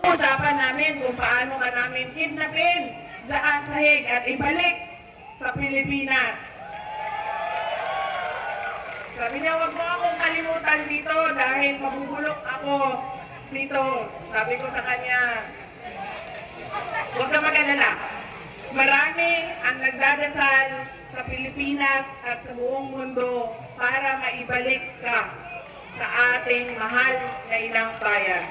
Usapan namin kung paano ka namin kidnapin dyan sa Hague at ibalik sa Pilipinas. Sabi niya, wag mo akong kalimutan dito dahil mabubulok ako dito. Sabi ko sa kanya, huwag ka mag-alala. Marami ang nagdadasal sa Pilipinas at sa buong mundo para maibalik ka sa ating mahal na inang bayan.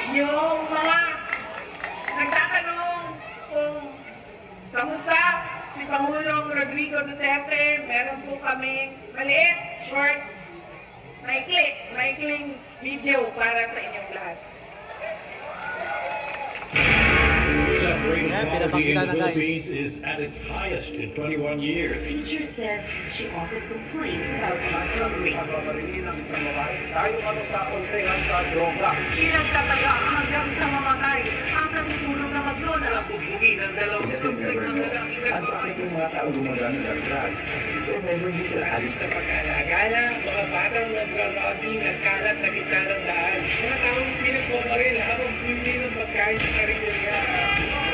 Yung mga nagtatanong kung kamusta si Pangulong Rodrigo Duterte, meron po kaming maliit, short, maikling video para sa inyong lahat. Separated poverty in the Philippines is at its highest in 21 years. Teacher says she offered complaints about drug robbery. Tayo ano sa konsehan sa droga. Pinagtataga hanggang sa mamatay ang natutulog na maglola. Bugbugin ang dalawang suspect na lalaki. At bakit yung mga tao gumagamit ng drugs? Never hindi sila alis na Pag-alagala, mga batang nagrarami nagkalat sa gitna ng daan. Mga taong pinagbabaril habang pili ng pagkain sa karinderya.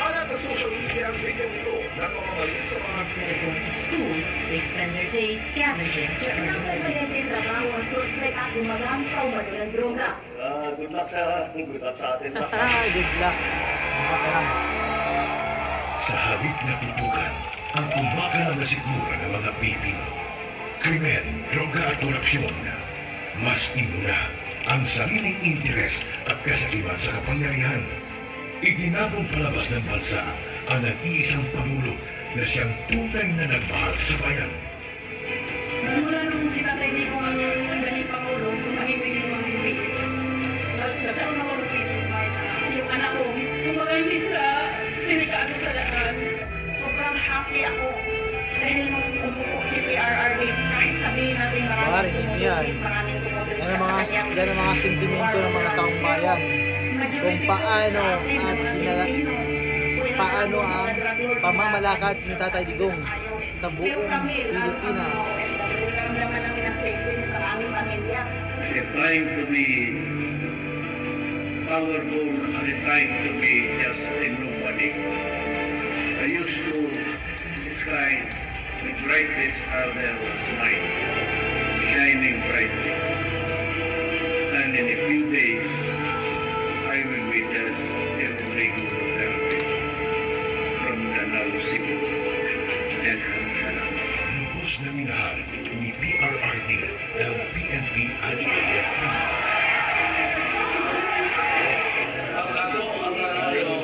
Alat sa social media ang video nito na pamamalit sa mga Going to school, they spend their days scavenging to earn money. Trabaho ang suspect at gumagamit pa umano ng droga. good luck sa atin ba? Good luck. Sa halip na tutukan ang kumakalam na sikmura ng mga Pilipino. Krimen, droga at korupsyon. Mas inuna ang sariling interes at kasakiman sa kapangyarihan. Itinapong palabas ng bansa ang nag-iisang Pangulo na siyang tunay na nagmahal sa bayan. Mula nung si Tatay Nico ang naging Pangulo, tumahimik yung mga bibig. Nagkaroon ako ng Facebook kahit yung anak ko, kumbaga hindi sila sinikado sa lahat. Sobrang happy ako dahil nung umupo si PRRD, kahit sabihin natin maraming tumutulong, maraming tumutulong sa kanya. Yan ang mga sentimento ng mga taong bayan. Kung paano ang pamamalakad ni Tatay Digong sa buong Pilipinas. They're trying to be powerful and they're trying to be just a nobody. I used to describe the brightest star there was mine, shining brightly. And in a few days, I will be just a Rodrigo Duterte from Danao, Cebu. And salamat. Lubos na minahal ni PRRD ng PNP at AFP. Ang ato ang nanalo,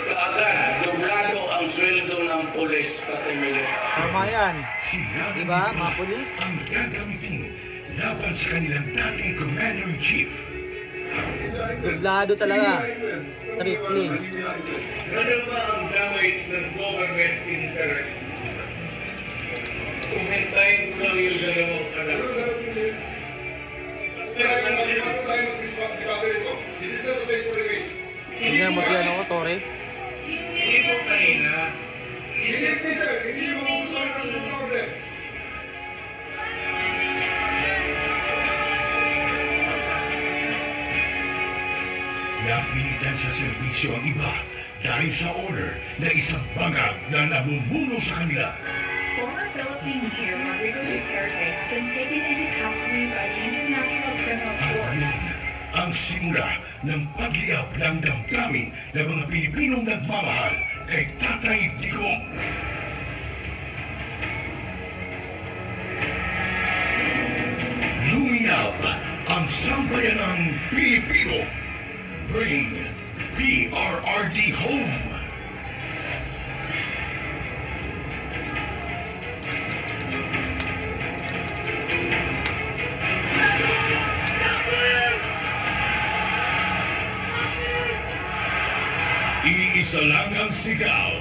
kaagad, doblado ang sweldo ng pulis katimili. Tama yan. Sila Diba, mga pulis? ang gagamitin laban sa kanilang dating Commander-in-Chief. Dublado talaga. Tripling. Ano ba ang damage ng government interest? Kung hintayin ko lang yung dalawang anak. Tingnan mo siya no, Tore. Hindi ko kanina. Napilitan sa serbisyo ang iba dahil sa order na isang bangag na namumuno sa kanila. Former Philippine Mayor Rodrigo Duterte has been taken into custody by the International Criminal At Court. yun ang simula ng pagliyab ng damdamin ng mga Pilipinong nagmamahal kay Tatay Digong. Lumiyab ang sambayanang Pilipino. Bring PRRD home. Iisa lang ang sigaw.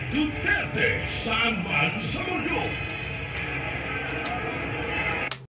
Duterte saan man sa mundo.